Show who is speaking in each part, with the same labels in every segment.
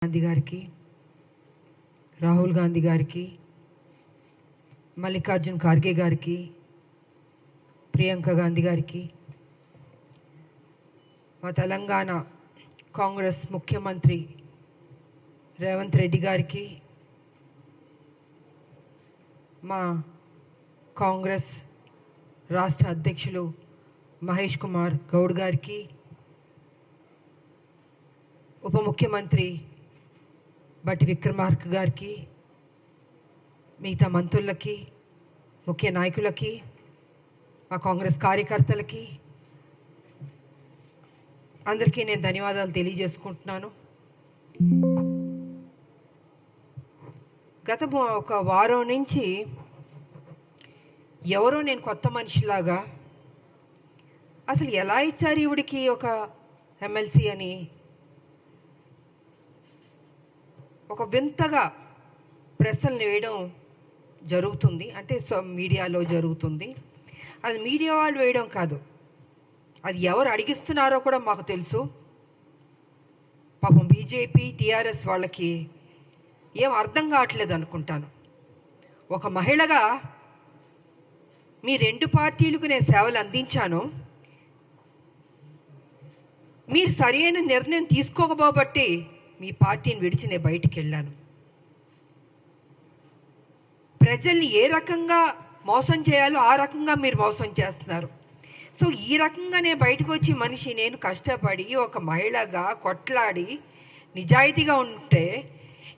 Speaker 1: గాంధీ గారికి, రాహుల్ గాంధీ గారికి, మల్లికార్జున్ ఖార్గే గారికి, ప్రియాంక గాంధీ గారికి, మా తెలంగాణ కాంగ్రెస్ ముఖ్యమంత్రి రేవంత్ రెడ్డి గారికి, మా కాంగ్రెస్ రాష్ట్ర అధ్యక్షులు మహేష్ కుమార్ గౌడ్ గారికి, ఉప ముఖ్యమంత్రి బట్టి విక్రమార్క గారికి, మిగతా మంత్రులకి, ముఖ్య నాయకులకి, మా కాంగ్రెస్ కార్యకర్తలకి అందరికీ నేను ధన్యవాదాలు తెలియజేసుకుంటున్నాను. గత ఒక వారం నుంచి ఎవరో నేను కొత్త మనిషిలాగా అసలు ఎలా ఇచ్చారు ఈవిడికి ఒక ఎమ్మెల్సీ అని ఒక వింతగా ప్రశ్నలు వేయడం జరుగుతుంది. అంటే మీడియాలో జరుగుతుంది. అది మీడియా వాళ్ళు వేయడం కాదు, అది ఎవరు అడిగిస్తున్నారో కూడా మాకు తెలుసు. పాపం బీజేపీ టీఆర్ఎస్ వాళ్ళకి ఏం అర్థం కావట్లేదు అనుకుంటాను. ఒక మహిళగా మీ రెండు పార్టీలకు నేను సేవలు అందించాను. మీరు సరైన నిర్ణయం తీసుకోకపోబట్టి మీ పార్టీని విడిచి నేను బయటికి వెళ్ళాను. ప్రజల్ని ఏ రకంగా మోసం చేయాలో ఆ రకంగా మీరు మోసం చేస్తున్నారు. సో ఈ రకంగా నేను బయటకు వచ్చి మనిషి నేను కష్టపడి ఒక మహిళగా కొట్లాడి నిజాయితీగా ఉంటే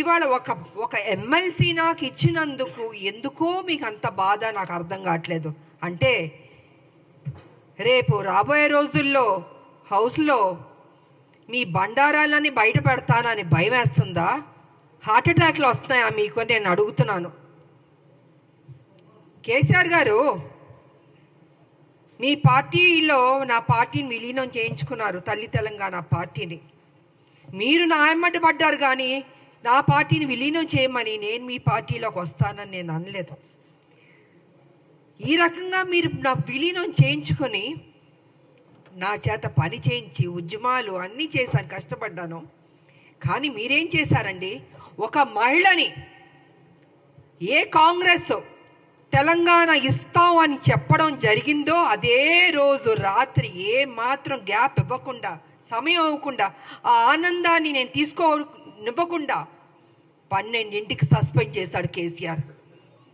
Speaker 1: ఇవాళ ఒక ఎమ్మెల్సీ నాకు ఇచ్చినందుకు ఎందుకో మీకు అంత బాధ నాకు అర్థం కావట్లేదు. అంటే రేపు రాబోయే రోజుల్లో హౌస్లో మీ బండారాలని బయట పెడతానని భయం వేస్తుందా? హార్ట్ అటాక్లు వస్తాయా మీకు అని నేను అడుగుతున్నాను. కేసీఆర్ గారు మీ పార్టీలో నా పార్టీని విలీనం చేయించుకున్నారు, తల్లి తెలంగాణ పార్టీని. మీరు నా ఎమ్మటి పడ్డారు కానీ నా పార్టీని విలీనం చేయమని నేను మీ పార్టీలోకి వస్తానని నేను అనలేదు. ఈ రకంగా మీరు నా విలీనం చేయించుకొని నా చేత పని చేయించి ఉద్యమాలు అన్నీ చేశాను, కష్టపడ్డాను. కానీ మీరేం చేశారండి? ఒక మహిళని ఏ కాంగ్రెస్ తెలంగాణ ఇస్తాం అని చెప్పడం జరిగిందో అదే రోజు రాత్రి ఏ మాత్రం గ్యాప్ ఇవ్వకుండా, సమయం ఇవ్వకుండా, ఆ ఆనందాన్ని నేను తీసుకోనివ్వకుండా 12ంటికి సస్పెండ్ చేశాడు కేసీఆర్.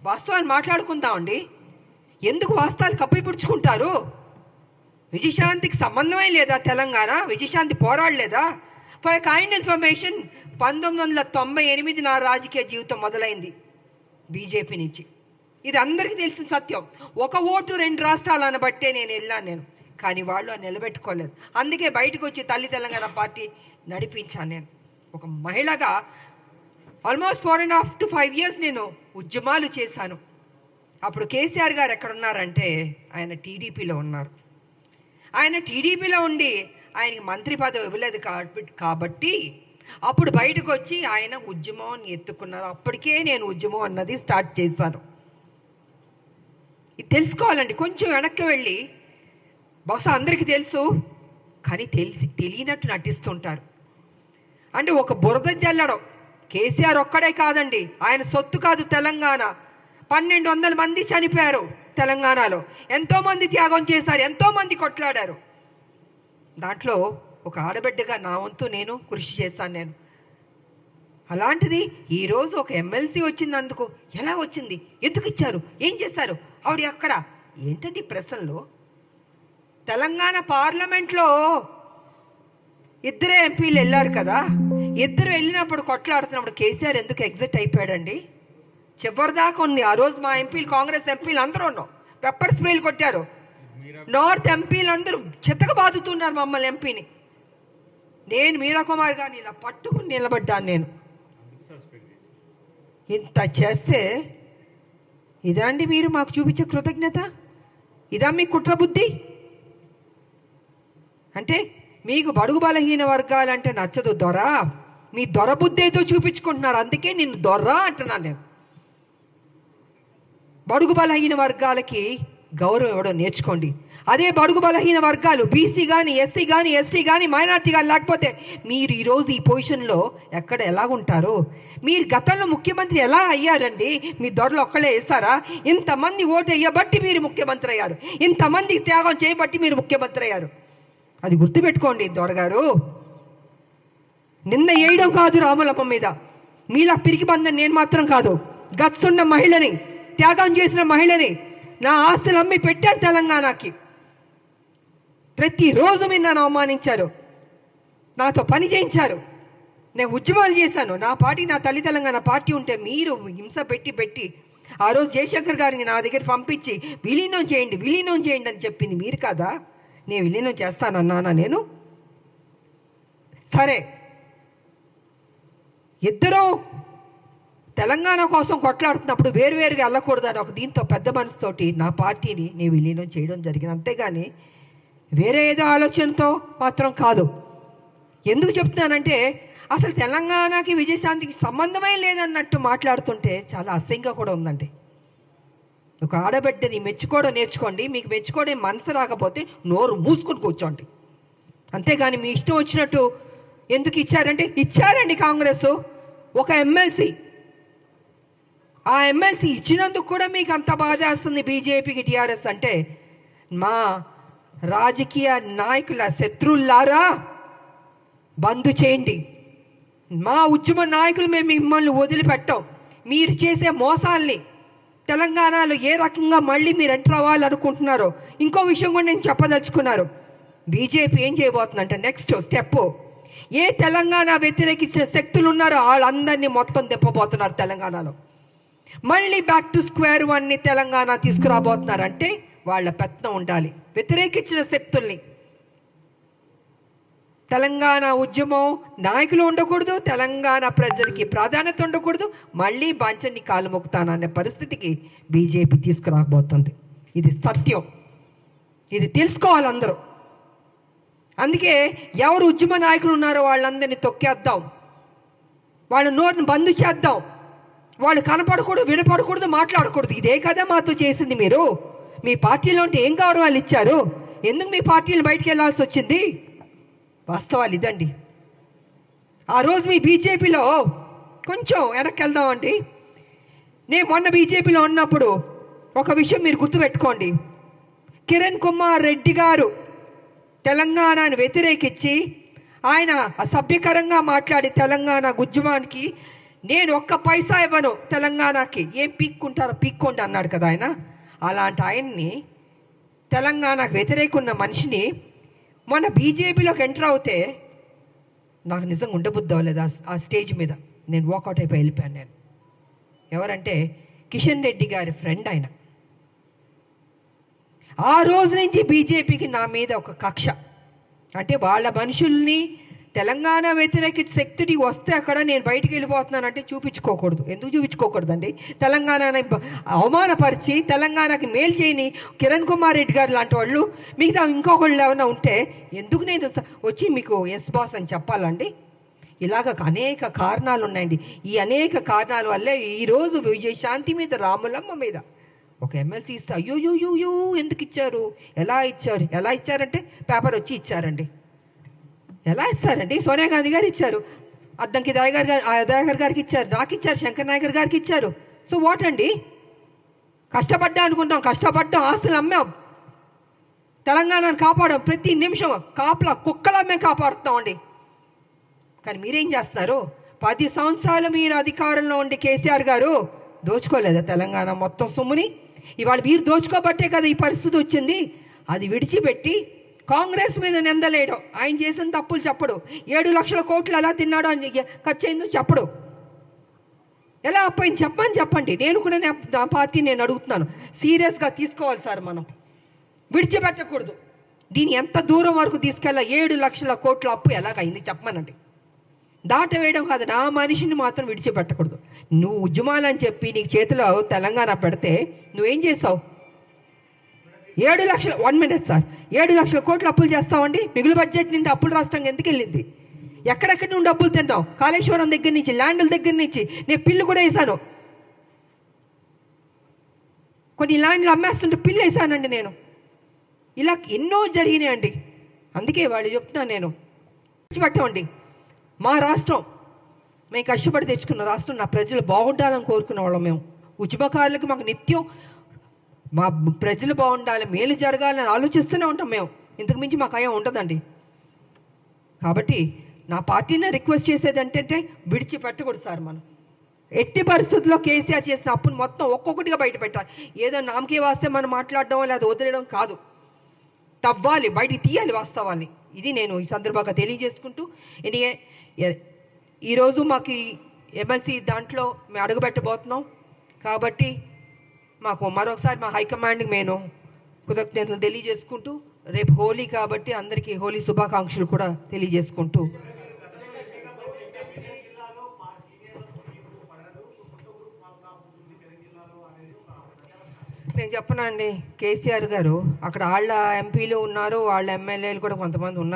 Speaker 1: వాస్తవాలు మాట్లాడుకుందామండి. ఎందుకు వాస్తవాలు కప్పిపుడుచుకుంటారు? విజయశాంతికి సంబంధమే లేదా? తెలంగాణ విజయశాంతి పోరాడలేదా? ఫర్ కైండ్ ఇన్ఫర్మేషన్ 1998 నా రాజకీయ జీవితం మొదలైంది బీజేపీ నుంచి. ఇది అందరికీ తెలిసిన సత్యం. ఒక ఓటు 2 రాష్ట్రాలు అనబట్టే నేను వెళ్ళాను. కానీ వాళ్ళు నిలబెట్టుకోలేదు. అందుకే బయటకు వచ్చి తల్లి తెలంగాణ పార్టీ నడిపించాను. నేను ఒక మహిళగా ఆల్మోస్ట్ 4.5 to 5 years నేను ఉద్యమాలు చేశాను. అప్పుడు కేసీఆర్ గారు ఎక్కడున్నారంటే ఆయన టీడీపీలో ఉన్నారు. ఆయన టీడీపీలో ఉండి ఆయనకి మంత్రి పదవి ఇవ్వలేదు కాబట్టి అప్పుడు బయటకు వచ్చి ఆయన ఉద్యమం ఎత్తుకున్నారు. అప్పటికే నేను ఉద్యమం అన్నది స్టార్ట్ చేశాను. ఇది తెలుసుకోవాలండి. కొంచెం వెనక్కి వెళ్ళి, బహుశా అందరికీ తెలుసు కానీ తెలియనట్టు నటిస్తుంటారు. అంటే ఒక బురద జల్లడం కేసీఆర్ ఒక్కడే కాదండి, ఆయన సొత్తు కాదు తెలంగాణ. 1200 మంది చనిపోయారు తెలంగాణలో. ఎంతోమంది త్యాగం చేశారు, ఎంతోమంది కొట్లాడారు. దాంట్లో ఒక ఆడబిడ్డగా నా వంతు నేను కృషి చేశాను. నేను అలాంటిది ఈరోజు ఒక ఎమ్మెల్సీ వచ్చినందుకు ఎలా వచ్చింది, ఎందుకు ఇచ్చారు, ఏం చేశారు, ఆవిడ అక్కడ ఏంటంటే ప్రశ్నలో. తెలంగాణ పార్లమెంట్లో 2 ఎంపీలు వెళ్ళారు కదా, 2 వెళ్ళినప్పుడు కొట్లాడుతున్నప్పుడు కేసీఆర్ ఎందుకు ఎగ్జిట్ అయిపోయాడండి? చివరిదాకా ఉంది. ఆ రోజు మా ఎంపీలు, కాంగ్రెస్ ఎంపీలు అందరూ ఉన్నాం, పెప్పర్ స్ప్రేలు కొట్టారు. నార్త్ ఎంపీలు అందరూ చెత్తగా బాదుతున్నారు మమ్మల్ని ఎంపీని. నేను మీరా కుమార్ గారిని ఇలా పట్టుకుని నిలబడ్డాను. నేను ఇంత చేస్తే ఇదండి మీరు మాకు చూపించే కృతజ్ఞత? ఇదా మీ కుట్ర బుద్ధి? అంటే మీకు బడుగు బలహీన వర్గాలంటే నచ్చదు దొర, మీ దొర బుద్ధి ఏదో చూపించుకుంటున్నారు. అందుకే నిన్ను దొర అంటున్నాను నేను. బడుగు బలహీన వర్గాలకి గౌరవం ఇవ్వడం నేర్చుకోండి. అదే బడుగు బలహీన వర్గాలు బీసీ కానీ ఎస్సీ కానీ ఎస్టీ కానీ మైనార్టీ కానీ లేకపోతే మీరు ఈరోజు ఈ పొజిషన్లో ఎక్కడ ఎలాగుంటారు? మీరు గతంలో ముఖ్యమంత్రి ఎలా అయ్యారండి? మీ దొరలు ఒక్కళ్ళే వేస్తారా? ఇంతమంది ఓటు వేయబట్టి మీరు ముఖ్యమంత్రి అయ్యారు, ఇంతమంది త్యాగం చేయబట్టి మీరు ముఖ్యమంత్రి అయ్యారు. అది గుర్తుపెట్టుకోండి దొరగారు. నిన్న వేయడం కాదు రాములమ్మ మీద, మీలా పిరికి బంధం నేను మాత్రం కాదు. గచ్చున్న మహిళని, త్యాగం చేసిన మహిళని, నా ఆస్తులు అమ్మి పెట్టాను తెలంగాణకి. ప్రతిరోజు మీరు నన్ను అవమానించారు, నాతో పని చేయించారు, నేను ఉద్యమాలు చేశాను. నా పార్టీ, నా తల్లి తెలంగాణ పార్టీ ఉంటే మీరు హింస పెట్టి ఆ రోజు జయశంకర్ గారిని నా దగ్గర పంపించి విలీనం చేయండి అని చెప్పింది మీరు కాదా? నేను విలీనం చేస్తానన్నానా నేను? సరే, ఇద్దరూ తెలంగాణ కోసం కొట్లాడుతున్నప్పుడు వేరువేరుగా వెళ్ళకూడదని ఒక దీంతో పెద్ద మనసుతోటి నా పార్టీని నేను విలీనం చేయడం జరిగింది. అంతేగాని వేరే ఏదో ఆలోచనతో మాత్రం కాదు. ఎందుకు చెప్తున్నానంటే అసలు తెలంగాణకి విజయశాంతికి సంబంధమే లేదన్నట్టు మాట్లాడుతుంటే చాలా అసహ్యంగా కూడా ఉందండి. ఒక ఆడబిడ్డని మెచ్చుకోవడం నేర్చుకోండి. మీకు మెచ్చుకోవడం మనసు రాకపోతే నోరు మూసుకొని కూర్చోండి. అంతేగాని మీ ఇష్టం వచ్చినట్టు ఎందుకు ఇచ్చారంటే ఇచ్చారండి కాంగ్రెస్ ఒక ఎమ్మెల్సీ. ఆ ఎమ్మెల్సీ ఇచ్చినందుకు కూడా మీకు అంత బాధేస్తుంది బీజేపీకి, టీఆర్ఎస్ అంటే. మా రాజకీయ నాయకుల శత్రువులారా బంద్ చేయండి. మా ఉద్యమ నాయకులు మేము మిమ్మల్ని వదిలిపెట్టాం. మీరు చేసే మోసాల్ని తెలంగాణలో ఏ రకంగా మళ్ళీ మీరు ఎంటర్ అవ్వాలనుకుంటున్నారో ఇంకో విషయం కూడా నేను చెప్పదలుచుకున్నారు. బీజేపీ ఏం చేయబోతుందంటే నెక్స్ట్ స్టెప్, ఏ తెలంగాణ వ్యతిరేకించే శక్తులు ఉన్నారో వాళ్ళందరినీ మొత్తం దింపబోతున్నారు తెలంగాణలో. మళ్ళీ బ్యాక్ టు స్క్వేర్ వన్ని తెలంగాణ తీసుకురాబోతున్నారంటే వాళ్ళ పెత్తనం ఉండాలి. వ్యతిరేకించిన శక్తుల్ని, తెలంగాణ ఉద్యమం నాయకులు ఉండకూడదు, తెలంగాణ ప్రజలకి ప్రాధాన్యత ఉండకూడదు, మళ్ళీ బాంచన్ని కాలు మొక్కుతాననే పరిస్థితికి బీజేపీ తీసుకురాబోతుంది. ఇది సత్యం, ఇది తెలుసుకోవాలి అందరూ. అందుకే ఎవరు ఉద్యమ నాయకులు ఉన్నారో వాళ్ళందరినీ తొక్కేద్దాం, వాళ్ళ నోరుని బంద్ చేద్దాం. వాళ్ళు కనపడకూడదు, వినపడకూడదు, మాట్లాడకూడదు. ఇదే కదా మాతో చేసింది మీరు. మీ పార్టీలో ఉంటే ఏం గౌరవాలు ఇచ్చారు? ఎందుకు మీ పార్టీలు బయటికి వెళ్ళాల్సి వచ్చింది? వాస్తవాలు ఇదండి. ఆ రోజు మీ బీజేపీలో కొంచెం వెనక్కి వెళ్దామండి. నేను మొన్న బీజేపీలో ఉన్నప్పుడు ఒక విషయం మీరు గుర్తుపెట్టుకోండి. కిరణ్ కుమార్ రెడ్డి గారు తెలంగాణను వ్యతిరేకించి ఆయన అసభ్యకరంగా మాట్లాడి తెలంగాణ ఉద్యమానికి నేను ఒక్క పైసా ఇవ్వను తెలంగాణకి, ఏం పీక్కుంటారో పీక్కోండి అన్నాడు కదా ఆయన. అలాంటి ఆయన్ని, తెలంగాణకు వ్యతిరేకున్న మనిషిని మొన్న బీజేపీలోకి ఎంటర్ అవుతే నాకు నిజంగా ఉండబుద్ధి అవ్వలేదు. ఆ స్టేజ్ మీద నేను వాకౌట్ అయిపోయి వెళ్ళిపోయాను. నేను ఎవరంటే కిషన్ రెడ్డి గారి ఫ్రెండ్ ఆయన. ఆ రోజు నుంచి బీజేపీకి నా మీద ఒక కక్ష. అంటే వాళ్ళ మనుషుల్ని తెలంగాణ వ్యతిరేక శక్తికి వస్తే అక్కడ నేను బయటికి వెళ్ళిపోతున్నానంటే చూపించుకోకూడదు. ఎందుకు చూపించుకోకూడదండి? తెలంగాణని అవమానపరిచి తెలంగాణకి మేలు చేయని కిరణ్ కుమార్ రెడ్డి గారు లాంటి వాళ్ళు మిగతా ఇంకొకళ్ళు ఏమైనా ఉంటే ఎందుకు నేను వచ్చి మీకు ఎస్ బాస్ అని చెప్పాలండి? ఇలాగ అనేక కారణాలు ఉన్నాయండి. ఈ అనేక కారణాల వల్లే ఈరోజు విజయశాంతి మీద, రాములమ్మ మీద ఒక ఎమ్మెల్సీ ఇస్తే అయ్యో ఎందుకు ఇచ్చారు, ఎలా ఇచ్చారంటే పేపర్ వచ్చి ఇచ్చారండి. ఎలా ఇస్తారండి? సోనియా గాంధీ గారు ఇచ్చారు, అద్దంకి దయాకర్ గారికి ఇచ్చారు, నాకు ఇచ్చారు, శంకర్ నాయకర్ గారికి ఇచ్చారు. సో వాట్ అండి? కష్టపడ్డా అనుకుంటాం, కష్టపడ్డాం, ఆస్తులు అమ్మాం, తెలంగాణను కాపాడాం. ప్రతి నిమిషం కాపలా కుక్కలా మేము కాపాడుతామండి. కానీ మీరేం చేస్తున్నారు? 10 సంవత్సరాలు మీరు అధికారంలో ఉండి కేసీఆర్ గారు దోచుకోలేదా తెలంగాణ మొత్తం సొమ్ముని? ఇవాళ మీరు దోచుకోబట్టే కదా ఈ పరిస్థితి వచ్చింది. అది విడిచిపెట్టి కాంగ్రెస్ మీద నిందలేయడం, ఆయన చేసిన తప్పులు చెప్పడు, 7 లక్షల కోట్లు ఎలా తిన్నాడో అని ఖర్చు అయిందో చెప్పడు, ఎలా అప్పయింది చెప్పండి. నేను కూడా నా పార్టీ నేను అడుగుతున్నాను, సీరియస్గా తీసుకోవాలి సార్. మనం విడిచిపెట్టకూడదు. దీన్ని ఎంత దూరం వరకు తీసుకెళ్ళా? 7 లక్షల కోట్ల అప్పు ఎలాగైంది చెప్పమనండి. దాటవేయడం కాదు, నా మనిషిని మాత్రం విడిచిపెట్టకూడదు. నువ్వు ఉద్యమాలని చెప్పి నీకు చేతిలో తెలంగాణ పెడితే నువ్వేం చేసావు? 7 లక్షల 1 మినిట్ సార్, 7 లక్షల కోట్లు అప్పులు చేస్తామండి. మిగులు బడ్జెట్ నుండి అప్పులు రాష్ట్రంగా ఎందుకు వెళ్ళింది? ఎక్కడెక్కడి నుండి డబ్బులు తిన్నావు? కాళేశ్వరం దగ్గర నుంచి, ల్యాండ్ల దగ్గర నుంచి. నేను పిల్లు కూడా వేసాను, కొన్ని ల్యాండ్లు అమ్మేస్తుంటే పిల్లు వేసానండి నేను. ఇలా ఎన్నో జరిగినాయండి. అందుకే వాళ్ళు చెప్తున్నాను నేను, పెట్టండి. మా రాష్ట్రం మేము కష్టపడి తెచ్చుకున్న రాష్ట్రం, నా ప్రజలు బాగుండాలని కోరుకునే వాళ్ళం మేము. ఉద్యమకారులకు మాకు నిత్యం మా ప్రజలు బాగుండాలి, మేలు జరగాలని ఆలోచిస్తూనే ఉంటాం మేము. ఇంతకు మించి మాకు అయ్యా ఉంటుందండి. కాబట్టి నా పార్టీని రిక్వెస్ట్ చేసేది ఏంటంటే విడిచిపెట్టకూడదు సార్. మనం ఎట్టి పరిస్థితుల్లో కేసీఆర్ చేసిన అప్పును మొత్తం ఒక్కొక్కటిగా బయట పెట్టాలి. ఏదో నామకే వాస్తే మనం మాట్లాడడం లేదా వదిలేయడం కాదు, తవ్వాలి, బయటికి తీయాలి వాస్తవాన్ని. ఇది నేను ఈ సందర్భంగా తెలియజేసుకుంటూ, ఈరోజు మాకు ఎమ్మెల్సీ దాంట్లో మేము అడుగుపెట్టబోతున్నాం. కాబట్టి మాకు మరొకసారి మా హైకమాండ్కి నేను కృతజ్ఞతలు తెలియజేసుకుంటూ, రేపు హోలీ కాబట్టి అందరికీ హోలీ శుభాకాంక్షలు కూడా తెలియజేసుకుంటూ, నేను చెప్పనండి, కేసీఆర్ గారు అక్కడ వాళ్ళ ఎంపీలు ఉన్నారు, వాళ్ళ ఎమ్మెల్యేలు కూడా కొంతమంది ఉన్నారు.